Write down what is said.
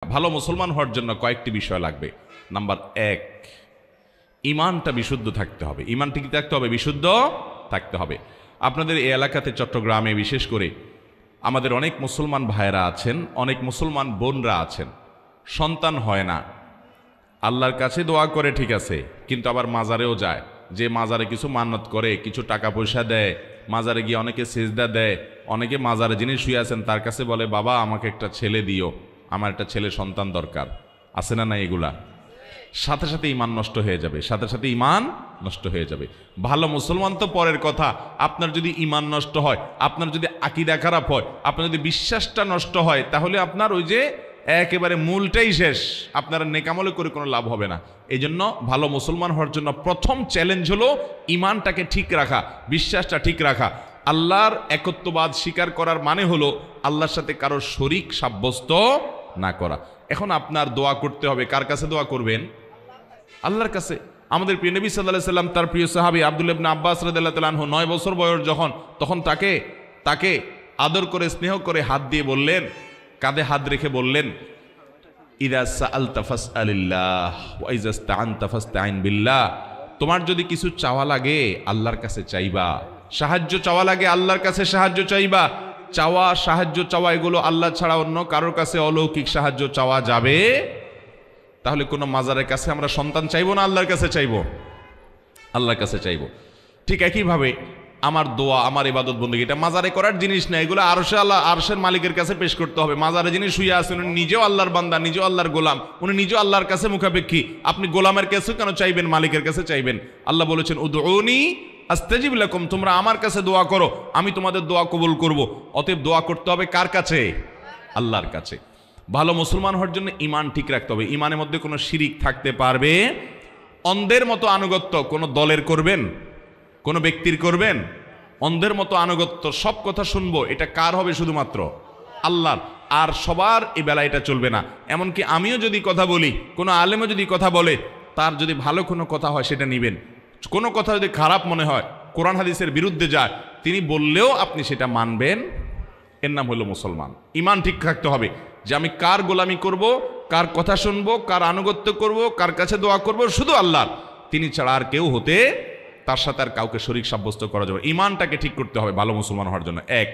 ভালো মুসলমান হওয়ার জন্য কয়েকটি বিষয় লাগবে। নাম্বার 1, ঈমানটা বিশুদ্ধ থাকতে হবে। ঈমানটা কি থাকতে হবে? বিশুদ্ধ থাকতে হবে। আপনাদের এই এলাকাতে চট্টগ্রামে বিশেষ করে আমাদের অনেক মুসলমান ভাইরা আছেন, অনেক মুসলমান বোনরা আছেন, সন্তান হয় না, আল্লাহর কাছে দোয়া করে ঠিক আছে, কিন্তু আবার মাজারেও যায়, যে মাজারে কিছু মান্নত করে, কিছু টাকা পয়সা দেয়, মাজারে গিয়ে অনেকে সেজদা দেয়, অনেকে মাজারে যিনি শুয়ে আছেন তার কাছে বলে, বাবা আমাকে একটা ছেলে দিও, আমার একটা ছেলে সন্তান দরকার। আছে না নাই এগুলা? সাথে সাথে ঈমান নষ্ট হয়ে যাবে, সাথে সাথে ঈমান নষ্ট হয়ে যাবে। ভালো মুসলমান তো পরের কথা, আপনার যদি ঈমান নষ্ট হয়, আপনার যদি আকীদা খারাপ হয়, আপনার যদি বিশ্বাসটা নষ্ট হয়, তাহলে আপনার ওই যে একেবারে মূলটাই শেষ, আপনার নেকামলে করে কোনো লাভ হবে না। এই জন্য ভালো মুসলমান হওয়ার জন্য প্রথম চ্যালেঞ্জ হলো ঈমানটাকে ঠিক রাখা, বিশ্বাসটা ঠিক রাখা। আল্লাহর একত্ববাদ স্বীকার করার মানে হলো আল্লাহর সাথে কারো শরীক সাব্যস্ত না করা। এখন আপনার দোয়া করতে হবে, কার কাছে দোয়া করবেন? আল্লাহর কাছে। আমাদের প্রিয় নবী সাল্লাল্লাহু আলাইহি ওয়াসাল্লাম তার প্রিয় সাহাবী আব্দুল্লাহ ইবনে আব্বাস রাদিয়াল্লাহু তাআলা আনহু 9 বছর বয়স তখন তাকে আদর করে স্নেহ করে হাত দিয়ে বললেন, কাঁধে হাত রেখে বললেন, ইযা সাআলতা ফাসআলিল্লাহ ওয়া ইযা ইসতাআনতা ফাসতাইন বিল্লাহ। তোমার যদি কিছু চাওয়া লাগে আল্লাহর কাছে চাইবা, সাহায্য চাওয়া লাগে আল্লাহর কাছে সাহায্য চাইবা। সাহায্য চাওয়া এগুলো আল্লাহ ছাড়া অন্য কারোর কাছে অলৌকিক সাহায্য চাওয়া যাবে? তাহলে কোনো মাজারের কাছে আমরা সন্তান চাইবো না আল্লাহর কাছে চাইবো? আল্লাহর কাছে চাইবো। ঠিক একইভাবে আমার দোয়া, আমার ইবাদত বন্দেগী, এটা মাজারে করার জিনিস না, এগুলো আরশের মালিকের কাছে পেশ করতে হবে। মাজারে যিনি শুয়ে আছেন উনি নিজেও আল্লাহর বান্দা, নিজেও আল্লাহর গোলাম, উনি নিজেও আল্লাহর কাছে মুখাপেক্ষী। আপনি গোলামের কাছে কেন চাইবেন? মালিকের কাছে চাইবেন। আল্লাহ বলেছেন, উদউনি আস্তাজিব লাকুম, তোমরা আমার কাছে দোয়া করো, আমি তোমাদের দোয়া কবুল করব। অতএব দোয়া করতে হবে কার কাছে? আল্লাহর কাছে। ভালো মুসলমান হওয়ার জন্য ঈমান ঠিক রাখতে হবে। ঈমানের মধ্যে কোনো শিরিক থাকতে পারবে? অন্ধের মতো আনুগত্য কোনো দলের করবেন, কোনো ব্যক্তির করবেন? অন্ধের মতো আনুগত্য, সব কথা শুনবো, এটা কার হবে? শুধুমাত্র আল্লাহর। আর সবার এই বেলা এটা চলবে না। এমনকি আমিও যদি কথা বলি, কোনো আলেমও যদি কথা বলে, তার যদি ভালো কোনো কথা হয় সেটা নিবেন। কোনো কথা যদি খারাপ মনে হয়, কোরআন হাদিসের বিরুদ্ধে যায়, তিনি বললেও আপনি সেটা মানবেন। এর নাম হলো মুসলমান। ঈমান ঠিক থাকতে হবে যে আমি কার গোলামি করব, কার কথা শুনবো, কার আনুগত্য করব, কার কাছে দোয়া করব, শুধু আল্লাহর। তিনি ছাড়া আর কেউ হতে, তার সাথে আর কাউকে শরীক সাব্যস্ত করা যাবে। ঈমানটাকে ঠিক করতে হবে ভালো মুসলমান হওয়ার জন্য। 1